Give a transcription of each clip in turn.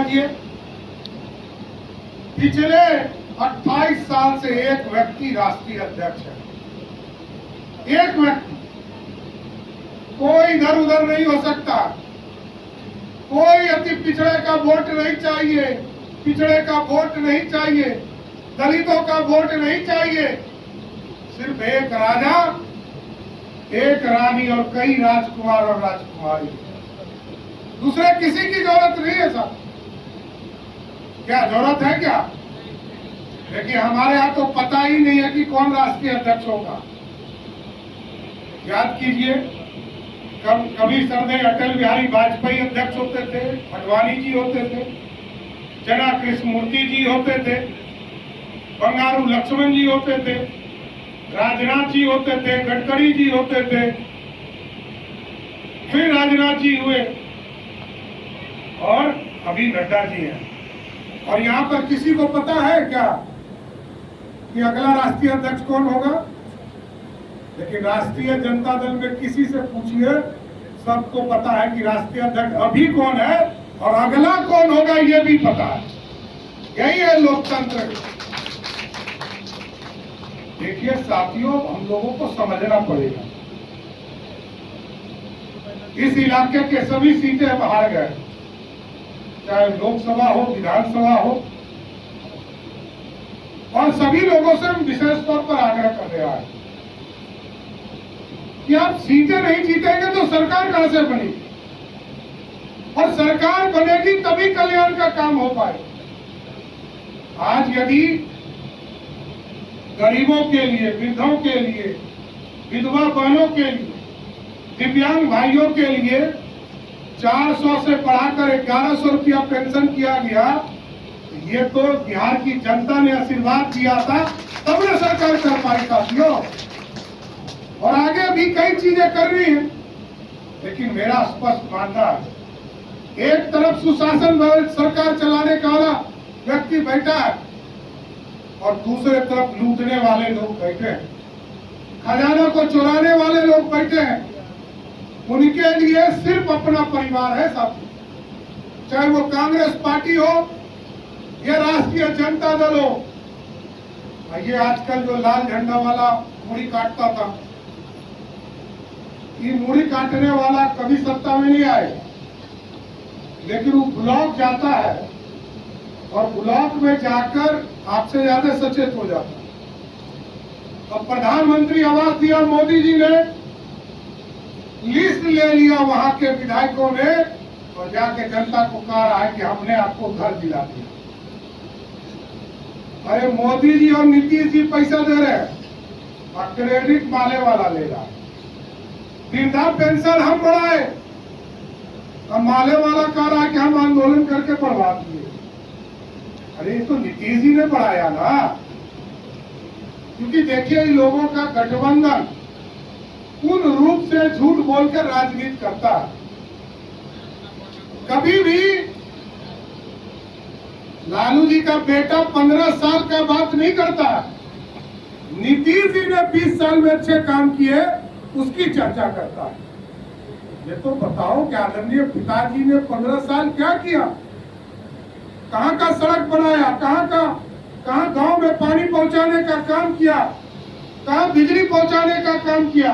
समझिए, पिछले 28 साल से एक व्यक्ति राष्ट्रीय अध्यक्ष है, एक व्यक्ति, कोई इधर उधर नहीं हो सकता, कोई अति पिछड़े का वोट नहीं चाहिए, पिछड़े का वोट नहीं चाहिए, दलितों का वोट नहीं चाहिए, सिर्फ एक राजा, एक रानी और कई राजकुमार और राजकुमारी, दूसरे किसी की जरूरत नहीं है साहब। क्या जरूरत है क्या? देखिए हमारे यहाँ तो पता ही नहीं है कि कौन राष्ट्रीय अध्यक्ष होगा। याद कीजिए, कभी सरदेय अटल बिहारी वाजपेयी अध्यक्ष होते थे, अडवाणी जी होते थे, जना कृष्णमूर्ति जी होते थे, बंगारू लक्ष्मण जी होते थे, राजनाथ जी होते थे, गडकरी जी होते थे, फिर राजनाथ जी हुए और अभी नड्डा जी हैं। और यहाँ पर किसी को पता है क्या कि अगला राष्ट्रीय अध्यक्ष कौन होगा? लेकिन राष्ट्रीय जनता दल में किसी से पूछिए, सबको पता है कि राष्ट्रीय अध्यक्ष अभी कौन है और अगला कौन होगा ये भी पता है। यही है लोकतंत्र। देखिए साथियों, हम लोगों को समझना पड़ेगा, इस इलाके के सभी सीटें बाहर गए, चाहे लोकसभा हो, विधानसभा हो, और सभी लोगों से विशेष तौर पर आग्रह कर रहा है कि आप सीटें नहीं जीतेंगे तो सरकार कहां से बनेगी, और सरकार बनेगी तभी कल्याण का काम हो पाए। आज यदि गरीबों के लिए, वृद्धों के लिए, विधवा बहनों के लिए, दिव्यांग भाइयों के लिए 400 से बढ़ाकर 1100 रुपया पेंशन किया गया, ये तो बिहार की जनता ने आशीर्वाद दिया था, तब ने सरकार कर पाई साथियों। और आगे भी कई चीजें कर रही है, लेकिन मेरा स्पष्ट मानना है, एक तरफ सुशासन सरकार चलाने का वाला व्यक्ति बैठा है और दूसरे तरफ लूटने वाले लोग बैठे हैं, खजाना को चुराने वाले लोग बैठे हैं। उनके लिए सिर्फ अपना परिवार है साथी, चाहे वो कांग्रेस पार्टी हो या राष्ट्रीय जनता दल हो। ये आजकल जो लाल झंडा वाला मूड़ी काटता था, ये मूड़ी काटने वाला कभी सत्ता में नहीं आए, लेकिन वो ब्लॉक जाता है और ब्लॉक में जाकर आपसे ज्यादा सचेत हो जाता है। अब प्रधानमंत्री आवास दिया मोदी जी ने, लिस्ट ले लिया वहां के विधायकों ने और जाके जनता को कहा है कि हमने आपको घर दिला दिया। अरे मोदी जी और नीतीश जी पैसा दे रहे हैं और क्रेडिट माले वाला ले रहा है। वृद्धा पेंशन हम बढ़ाए, अब माले वाला कह रहा है कि हम आंदोलन करके बढ़वा दिए। अरे ये तो नीतीश जी ने बढ़ाया ना, क्योंकि देखिए इन लोगों का गठबंधन पूर्ण रूप से झूठ बोलकर राजनीति करता है। कभी भी लालू जी का बेटा 15 साल का बात नहीं करता, नीतीश जी ने 20 साल में अच्छे काम किए उसकी चर्चा करता है। ये तो बताओ कि आदरणीय पिताजी ने 15 साल क्या किया, कहाँ का सड़क बनाया, कहाँ गांव में पानी पहुंचाने का काम किया, कहाँ बिजली पहुंचाने का काम किया।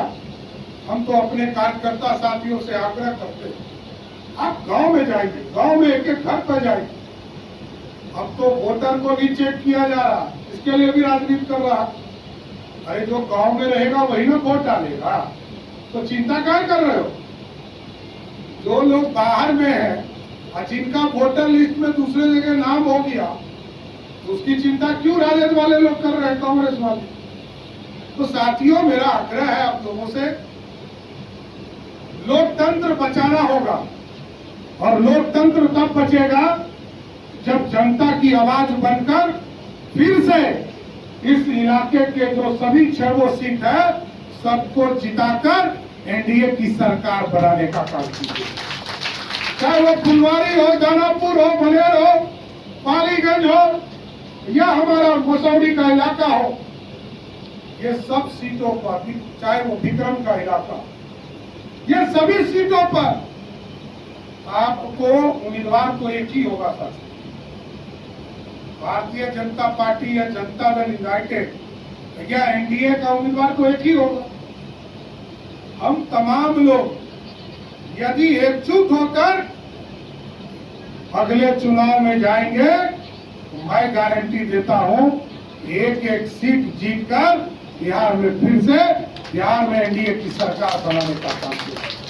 हम तो अपने कार्यकर्ता साथियों से आग्रह करते हैं, आप गांव में जाइए, गांव में एक एक घर पर जाइए। अब तो वोटर को भी चेक किया जा रहा, इसके लिए भी राजनीति कर रहा। अरे जो गांव में रहेगा वही ना वोट डालेगा, तो चिंता क्या कर रहे हो? जो लोग बाहर में हैं और जिनका वोटर लिस्ट में दूसरे जगह नाम हो गया, उसकी चिंता क्यों राजद वाले लोग कर रहे हैं, कांग्रेस वाले? तो साथियों, मेरा आग्रह है आप लोगों से, लोकतंत्र बचाना होगा, और लोकतंत्र तब बचेगा जब जनता की आवाज बनकर फिर से इस इलाके के जो सभी 6 सीट है सबको जिताकर एनडीए की सरकार बनाने का काम कीजिए। चाहे वो फुलवारी हो, दानापुर हो, बनेर हो, पालीगंज हो या हमारा मसौड़ी का इलाका हो, ये सब सीटों पर, चाहे वो विक्रम का इलाका, ये सभी सीटों पर आपको उम्मीदवार तो एक ही होगा सर, भारतीय जनता पार्टी या जनता दल यूनाइटेड या एनडीए का उम्मीदवार तो एक ही होगा। हम तमाम लोग यदि एकजुट होकर अगले चुनाव में जाएंगे तो मैं गारंटी देता हूं एक एक सीट जीतकर बिहार में फिर से एनडीए की सरकार बनाने का काम किया।